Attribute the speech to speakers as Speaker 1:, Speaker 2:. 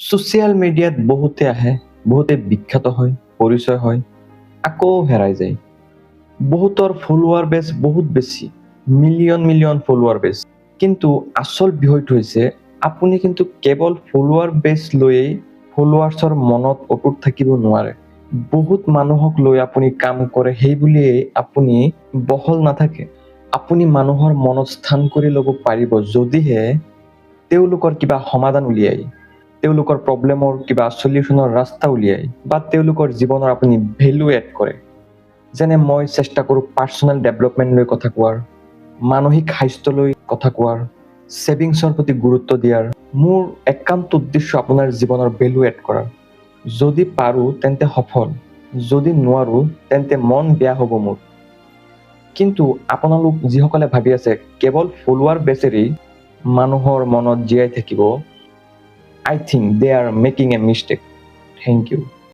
Speaker 1: Social মিডিয়াত বহুতে আহে, বহুতে বিখ্যাত হয়, পৰিচয় হয়, আকৌ হেৰাই যায়। বহুতৰ ফলোৱাৰ বেছ বহুত বেছি, মিলিয়ন মিলিয়ন ফলোৱাৰ বেছ। কিন্তু আচল বিষয়টো হৈছে আপুনি কিন্তু কেৱল ফলোৱাৰ বেছ লৈয়েই ফলোৱাৰ্ছৰ মনত অটুট থাকিব নোৱাৰে। বহুত মানুহক লৈ আপুনি কাম কৰে, সেই বুলিয়েই আপুনি বহল নাথাকে। আপুনি মানুহৰ মনত স্থান কৰি ল'ব পাৰিব যদিহে তেওঁলোকৰ কিবা সমাধান উলিয়ায়, তেওঁলোকৰ প্ৰব্লেমৰ কিবা চলিউশ্যনৰ ৰাস্তা উলিয়ায়, বা তেওঁলোকৰ জীৱনৰ আপুনি ভেলু এড কৰে। যেনে মই চেষ্টা কৰোঁ পাৰ্চনেল ডেভেলপমেণ্ট লৈ কথা কোৱাৰ, মানসিক স্বাস্থ্য লৈ কথা কোৱাৰ, ছেভিংছৰ প্ৰতি গুৰুত্ব দিয়াৰ। মোৰ একান্ত উদ্দেশ্য আপোনাৰ জীৱনৰ ভেলু এড কৰাৰ। যদি পাৰোঁ তেন্তে সফল, যদি নোৱাৰোঁ তেন্তে মন বেয়া হ'ব মোৰ। কিন্তু আপোনালোক যিসকলে ভাবি আছে কেৱল ফলোৱাৰ বেচেৰেই মানুহৰ মনত জীয়াই থাকিব, I think they are making a mistake. Thank you.